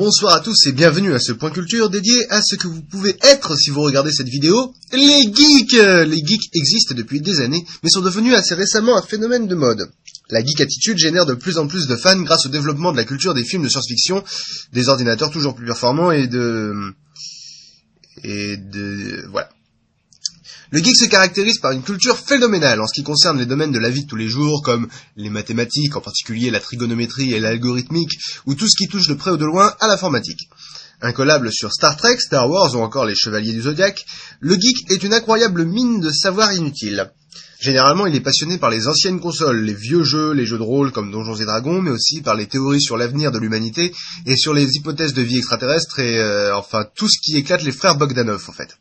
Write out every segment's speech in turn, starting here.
bonsoir à tous et bienvenue à ce point culture dédié à ce que vous pouvez être si vous regardez cette vidéo, les geeks. Les geeks existent depuis des années, mais sont devenus assez récemment un phénomène de mode. La geek attitude génère de plus en plus de fans grâce au développement de la culture des films de science-fiction, des ordinateurs toujours plus performants et voilà. Le geek se caractérise par une culture phénoménale en ce qui concerne les domaines de la vie de tous les jours, comme les mathématiques, en particulier la trigonométrie et l'algorithmique, ou tout ce qui touche de près ou de loin à l'informatique. Incollable sur Star Trek, Star Wars ou encore les Chevaliers du Zodiaque, le geek est une incroyable mine de savoir inutile. Généralement, il est passionné par les anciennes consoles, les vieux jeux, les jeux de rôle comme Donjons et Dragons, mais aussi par les théories sur l'avenir de l'humanité et sur les hypothèses de vie extraterrestre et enfin tout ce qui éclate les frères Bogdanov en fait.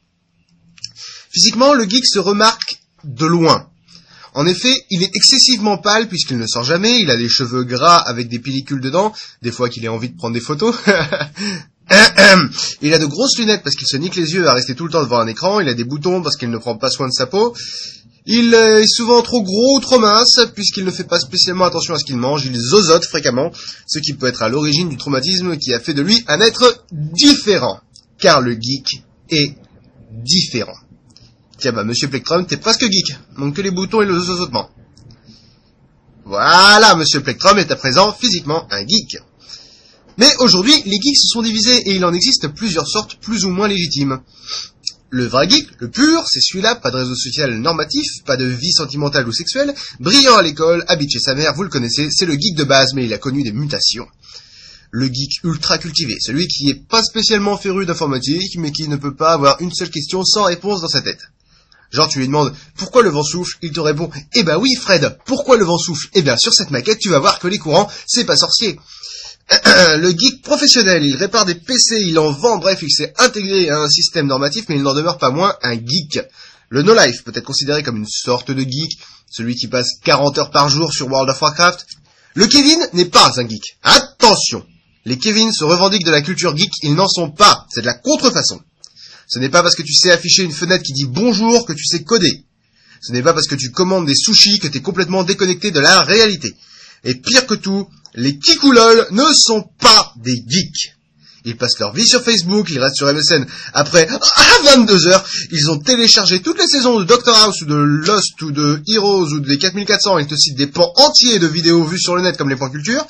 Physiquement, le geek se remarque de loin. En effet, il est excessivement pâle puisqu'il ne sort jamais, il a des cheveux gras avec des pellicules dedans, des fois qu'il ait envie de prendre des photos. Il a de grosses lunettes parce qu'il se nique les yeux à rester tout le temps devant un écran, il a des boutons parce qu'il ne prend pas soin de sa peau. Il est souvent trop gros ou trop mince puisqu'il ne fait pas spécialement attention à ce qu'il mange, il zozote fréquemment, ce qui peut être à l'origine du traumatisme qui a fait de lui un être différent. Car le geek est différent. Tiens bah monsieur Plectrum, t'es presque geek, manque que les boutons et le zozotement. Voilà, monsieur Plectrum est à présent physiquement un geek. Mais aujourd'hui, les geeks se sont divisés et il en existe plusieurs sortes plus ou moins légitimes. Le vrai geek, le pur, c'est celui-là, pas de réseau social normatif, pas de vie sentimentale ou sexuelle, brillant à l'école, habite chez sa mère, vous le connaissez, c'est le geek de base, mais il a connu des mutations. Le geek ultra cultivé, celui qui est pas spécialement féru d'informatique, mais qui ne peut pas avoir une seule question sans réponse dans sa tête. Genre tu lui demandes « Pourquoi le vent souffle ?» Il te répond « Eh ben oui Fred, pourquoi le vent souffle ?» Eh bien sur cette maquette tu vas voir que les courants, c'est pas sorcier. Le geek professionnel, il répare des PC, il en vend, bref, il s'est intégré à un système normatif, mais il n'en demeure pas moins un geek. Le no-life peut être considéré comme une sorte de geek, celui qui passe 40 heures par jour sur World of Warcraft. Le Kevin n'est pas un geek. Attention, les Kevin se revendiquent de la culture geek, ils n'en sont pas, c'est de la contrefaçon. Ce n'est pas parce que tu sais afficher une fenêtre qui dit bonjour que tu sais coder. Ce n'est pas parce que tu commandes des sushis que tu es complètement déconnecté de la réalité. Et pire que tout, les kikoulol ne sont pas des geeks. Ils passent leur vie sur Facebook, ils restent sur MSN. Après, à 22h, ils ont téléchargé toutes les saisons de Doctor House ou de Lost ou de Heroes ou des 4400. Ils te citent des pans entiers de vidéos vues sur le net comme les points culture.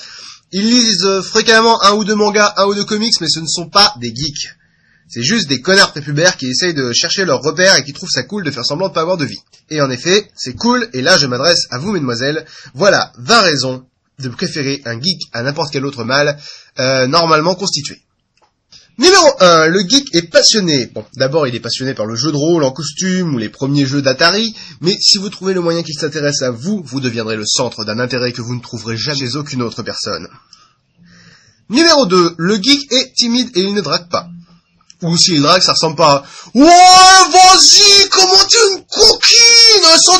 Ils lisent fréquemment un ou deux mangas, un ou deux comics, mais ce ne sont pas des geeks. C'est juste des connards prépubères qui essayent de chercher leurs repères et qui trouvent ça cool de faire semblant de pas avoir de vie. Et en effet, c'est cool, et là je m'adresse à vous mesdemoiselles, voilà 20 raisons de préférer un geek à n'importe quel autre mâle normalement constitué. Numéro 1, le geek est passionné. Bon, d'abord il est passionné par le jeu de rôle en costume ou les premiers jeux d'Atari, mais si vous trouvez le moyen qu'il s'intéresse à vous, vous deviendrez le centre d'un intérêt que vous ne trouverez jamais chez aucune autre personne. Numéro 2, le geek est timide et il ne drague pas. Ou s'il drague, ça ressemble pas à « Ouais, vas-y, comment t'es une coquine, sans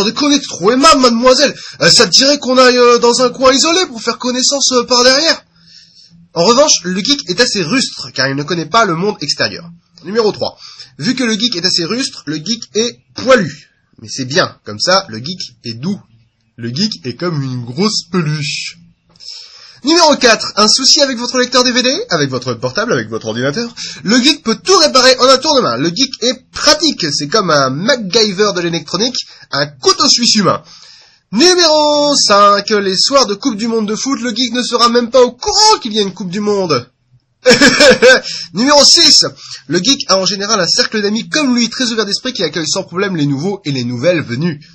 déconner, t'es trop aimable, mademoiselle. Ça te dirait qu'on aille dans un coin isolé pour faire connaissance par derrière ?» En revanche, le geek est assez rustre, car il ne connaît pas le monde extérieur. Numéro 3. Vu que le geek est assez rustre, le geek est poilu. Mais c'est bien, comme ça, le geek est doux. Le geek est comme une grosse peluche. Numéro 4, un souci avec votre lecteur DVD, avec votre portable, avec votre ordinateur. Le geek peut tout réparer en un tour de main. Le geek est pratique, c'est comme un MacGyver de l'électronique, un couteau suisse humain. Numéro 5, les soirs de Coupe du Monde de foot, le geek ne sera même pas au courant qu'il y a une Coupe du Monde. Numéro 6, le geek a en général un cercle d'amis comme lui, très ouvert d'esprit, qui accueille sans problème les nouveaux et les nouvelles venues.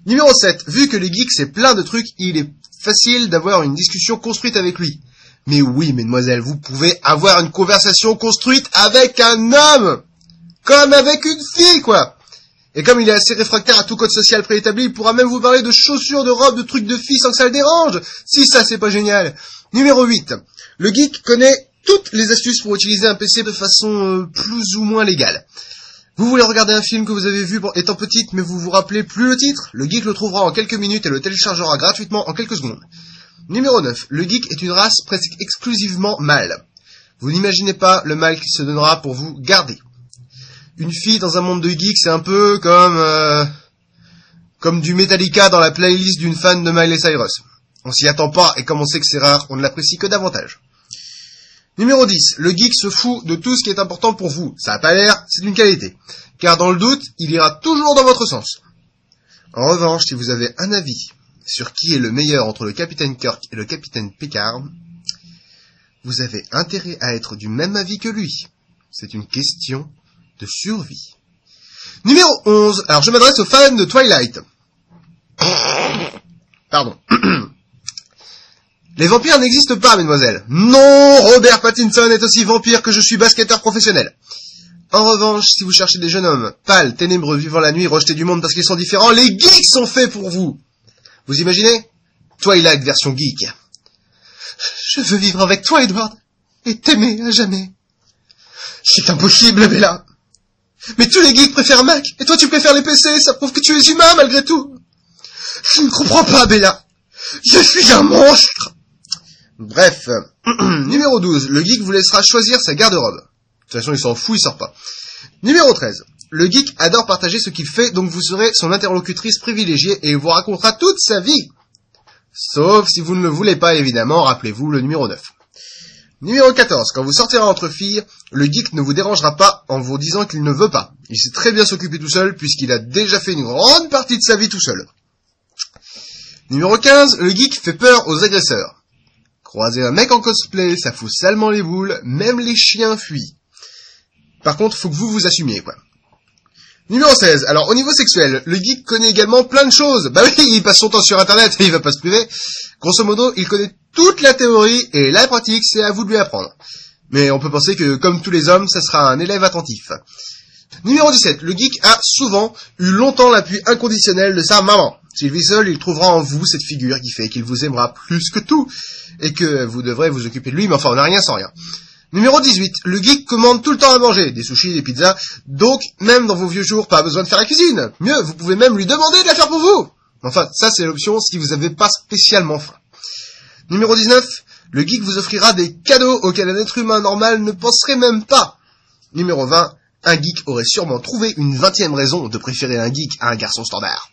Numéro 7, vu que les geeks c'est plein de trucs, il est facile d'avoir une discussion construite avec lui. Mais oui, mesdemoiselles, vous pouvez avoir une conversation construite avec un homme, comme avec une fille, quoi. Et comme il est assez réfractaire à tout code social préétabli, il pourra même vous parler de chaussures, de robes, de trucs de filles sans que ça le dérange. Si ça, c'est pas génial. Numéro 8, le geek connaît toutes les astuces pour utiliser un PC de façon plus ou moins légale. Vous voulez regarder un film que vous avez vu étant petite, mais vous vous rappelez plus le titre? Le geek le trouvera en quelques minutes et le téléchargera gratuitement en quelques secondes. Numéro 9. Le geek est une race presque exclusivement mâle. Vous n'imaginez pas le mal qu'il se donnera pour vous garder. Une fille dans un monde de geek, c'est un peu comme du Metallica dans la playlist d'une fan de Miley Cyrus. On s'y attend pas, et comme on sait que c'est rare, on ne l'apprécie que davantage. Numéro 10. Le geek se fout de tout ce qui est important pour vous. Ça a pas l'air, c'est une qualité. Car dans le doute, il ira toujours dans votre sens. En revanche, si vous avez un avis sur qui est le meilleur entre le capitaine Kirk et le capitaine Picard, vous avez intérêt à être du même avis que lui. C'est une question de survie. Numéro 11. Alors je m'adresse aux fans de Twilight. Pardon. Les vampires n'existent pas, mesdemoiselles. Non, Robert Pattinson est aussi vampire que je suis basketteur professionnel. En revanche, si vous cherchez des jeunes hommes, pâles, ténébreux, vivant la nuit, rejetés du monde parce qu'ils sont différents, les geeks sont faits pour vous. Vous imaginez? Twilight version geek. Je veux vivre avec toi, Edward, et t'aimer à jamais. C'est impossible, Bella. Mais tous les geeks préfèrent Mac, et toi tu préfères les PC, ça prouve que tu es humain malgré tout. Je ne comprends pas, Bella. Je suis un monstre. Bref, numéro 12, le geek vous laissera choisir sa garde-robe. De toute façon, il s'en fout, il sort pas. Numéro 13, le geek adore partager ce qu'il fait, donc vous serez son interlocutrice privilégiée et il vous racontera toute sa vie. Sauf si vous ne le voulez pas, évidemment, rappelez-vous le numéro 9. Numéro 14, quand vous sortirez entre filles, le geek ne vous dérangera pas en vous disant qu'il ne veut pas. Il sait très bien s'occuper tout seul, puisqu'il a déjà fait une grande partie de sa vie tout seul. Numéro 15, le geek fait peur aux agresseurs. Croiser un mec en cosplay, ça fout salement les boules, même les chiens fuient. Par contre, faut que vous vous assumiez, quoi. Numéro 16, alors au niveau sexuel, le geek connaît également plein de choses. Bah oui, il passe son temps sur internet et il va pas se priver. Grosso modo, il connaît toute la théorie et la pratique, c'est à vous de lui apprendre. Mais on peut penser que, comme tous les hommes, ça sera un élève attentif. Numéro 17, le geek a souvent eu longtemps l'appui inconditionnel de sa maman. S'il vit seul, il trouvera en vous cette figure qui fait qu'il vous aimera plus que tout, et que vous devrez vous occuper de lui, mais enfin on n'a rien sans rien. Numéro 18, le geek commande tout le temps à manger, des sushis, des pizzas, donc même dans vos vieux jours, pas besoin de faire la cuisine. Mieux, vous pouvez même lui demander de la faire pour vous. Enfin, ça c'est l'option si vous n'avez pas spécialement faim. Numéro 19, le geek vous offrira des cadeaux auxquels un être humain normal ne penserait même pas. Numéro 20, un geek aurait sûrement trouvé une 20e raison de préférer un geek à un garçon standard.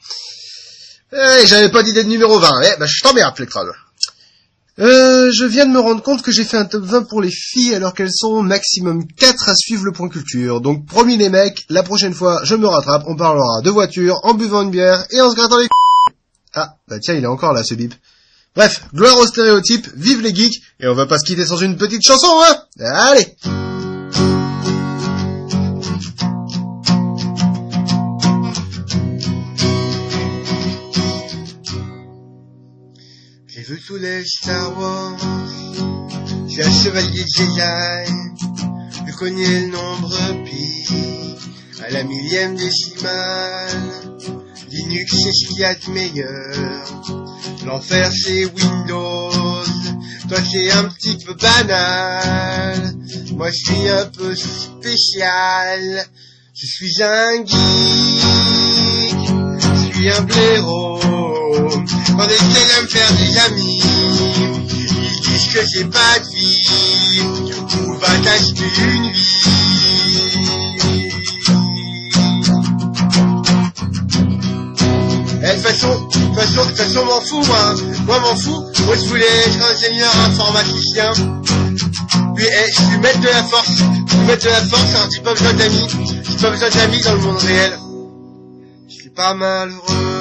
J'avais pas d'idée de numéro 20, je t'emmerde, Flectrol. Je viens de me rendre compte que j'ai fait un top 20 pour les filles alors qu'elles sont maximum 4 à suivre le point culture. Donc promis les mecs, la prochaine fois je me rattrape, on parlera de voiture, en buvant une bière et en se grattant les Ah, bah tiens, il est encore là ce bip. Bref, gloire aux stéréotypes, vive les geeks, et on va pas se quitter sans une petite chanson, hein. Allez. J'ai vu tous les Star Wars, je suis un chevalier Jedi, je connais le nombre pi, à la millième décimale, Linux c'est ce qu'il y a de meilleur, l'enfer c'est Windows, toi c'est un petit peu banal, moi je suis un peu spécial, je suis un geek, je suis un blaireau. Quand ils essaient de me faire des amis, ils disent que j'ai pas de vie, on va t'acheter une vie. De toute façon, m'en fous, moi m'en fous, moi je voulais être ingénieur informaticien, puis je suis maître de la force, alors j'ai pas besoin d'amis dans le monde réel, je suis pas malheureux.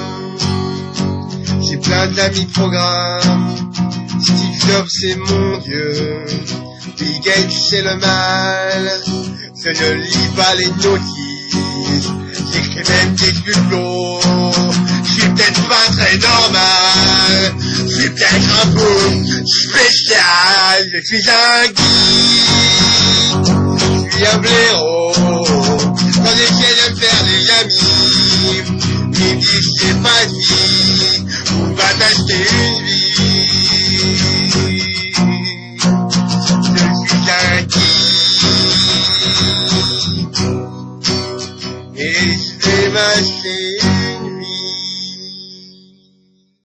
J'ai plein d'amis de programme, Steve Jobs c'est mon dieu, Bill Gates c'est le mal, je ne lis pas les notices, j'écris même des complots, je suis peut-être pas très normal, je suis peut-être un peu spécial, je suis un geek, je suis un blaireau, quand j'essaie de me faire des amis, ils disent j'ai pas de vie, on va t'acheter une vie.